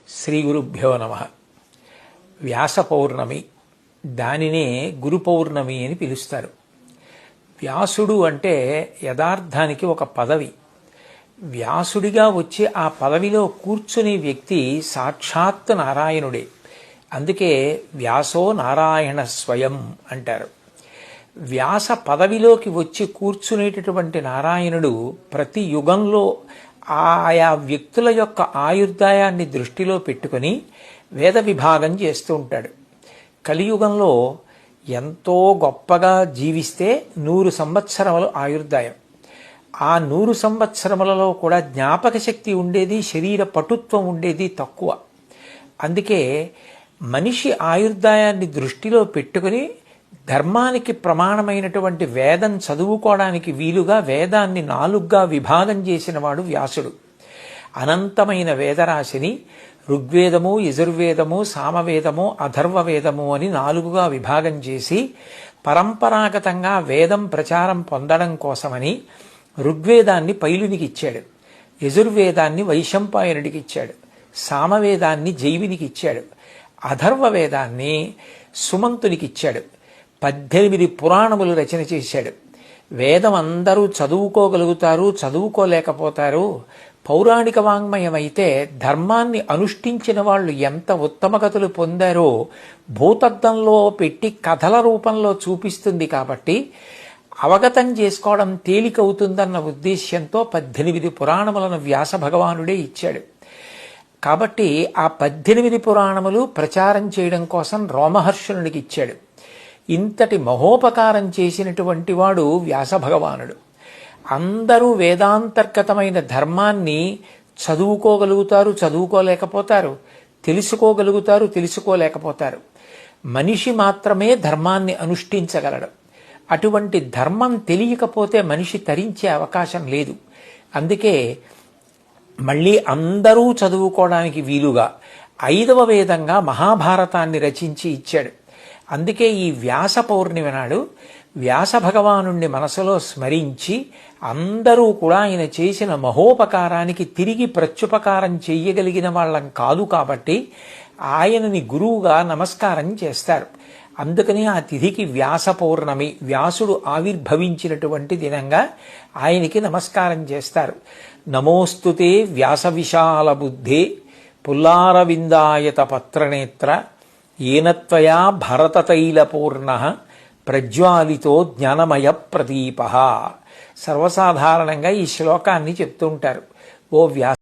శ్రీ గురుభ్యో నమః. వ్యాస పౌర్ణమి, దానినే గురు పౌర్ణమి అని పిలుస్తారు. వ్యాసుడు అంటే యథార్థానికి ఒక పదవి. వ్యాసుడిగా వచ్చి ఆ పదవిలో కూర్చునే వ్యక్తి సాక్షాత్ నారాయణుడే. అందుకే వ్యాసో నారాయణ స్వయం అంటారు. వ్యాస పదవిలోకి వచ్చి కూర్చునేటటువంటి నారాయణుడు ప్రతి యుగంలో ఆయా వ్యక్తుల యొక్క ఆయుర్దాయాన్ని దృష్టిలో పెట్టుకుని వేద విభాగం చేస్తూ ఉంటాడు. కలియుగంలో ఎంతో గొప్పగా జీవిస్తే 100 సంవత్సరములు ఆయుర్దాయం. ఆ 100 సంవత్సరములలో కూడా జ్ఞాపక శక్తి ఉండేది, శరీర పటుత్వం ఉండేది తక్కువ. అందుకే మనిషి ఆయుర్దాయాన్ని దృష్టిలో పెట్టుకుని ధర్మానికి ప్రమాణమైనటువంటి వేదం చదువుకోవడానికి వీలుగా వేదాన్ని 4గా విభాగం చేసినవాడు వ్యాసుడు. అనంతమైన వేదరాశిని ఋగ్వేదము, యజుర్వేదము, సామవేదము, అథర్వవేదము అని 4గా విభాగం చేసి పరంపరాగతంగా వేదం ప్రచారం పొందడం కోసమని ఋగ్వేదాన్ని పైలునికి ఇచ్చాడు, యజుర్వేదాన్ని వైశంపాయనుడికి ఇచ్చాడు, సామవేదాన్ని జైవినికి ఇచ్చాడు, అథర్వవేదాన్ని సుమంతునికి ఇచ్చాడు. 18 పురాణములు రచన చేశాడు. వేదం అందరూ చదువుకోగలుగుతారు, చదువుకోలేకపోతారు. పౌరాణిక వాంగ్మయం అయితే ధర్మాన్ని అనుష్ఠించిన వాళ్ళు ఎంత ఉత్తమగతులు పొందారో భూతద్దంలో పెట్టి కథల రూపంలో చూపిస్తుంది. కాబట్టి అవగతం చేసుకోవడం తేలికవుతుందన్న ఉద్దేశ్యంతో 18 పురాణములను వ్యాస భగవానుడే ఇచ్చాడు. కాబట్టి ఆ 18 పురాణములు ప్రచారం చేయడం కోసం రోమహర్షణుడికి ఇచ్చాడు. ఇంతటి మహోపకారం చేసినటువంటి వాడు వ్యాస భగవానుడు. అందరూ వేదాంతర్గతమైన ధర్మాన్ని చదువుకోగలుగుతారు, చదువుకోలేకపోతారు, తెలుసుకోగలుగుతారు, తెలుసుకోలేకపోతారు. మనిషి మాత్రమే ధర్మాన్ని అనుష్ఠించగలడు. అటువంటి ధర్మం తెలియకపోతే మనిషి తరించే అవకాశం లేదు. అందుకే మళ్ళీ అందరూ చదువుకోవడానికి వీలుగా 5వ వేదంగా మహాభారతాన్ని రచించి ఇచ్చాడు. అందుకే ఈ వ్యాస పౌర్ణిమ నాడు వ్యాస భగవానుణ్ణి మనసులో స్మరించి అందరూ కూడా ఆయన చేసిన మహోపకారానికి తిరిగి ప్రత్యుపకారం చెయ్యగలిగిన వాళ్ళం కాదు కాబట్టి ఆయనని గురువుగా నమస్కారం చేస్తారు. అందుకని ఆ తిథికి వ్యాస పౌర్ణమి, వ్యాసుడు ఆవిర్భవించినటువంటి దినంగా ఆయనకి నమస్కారం చేస్తారు. నమోస్తుతే వ్యాస విశాల బుద్ధే పుల్లారవిందాయత పత్రనేత్ర ఏనత్వయా భరతతైలపూర్ణ ప్రజ్వాలితో జ్ఞానమయ ప్రదీప. సర్వసాధారణంగా ఈ శ్లోకాన్ని చెప్తుంటారు. ఓ వ్యాస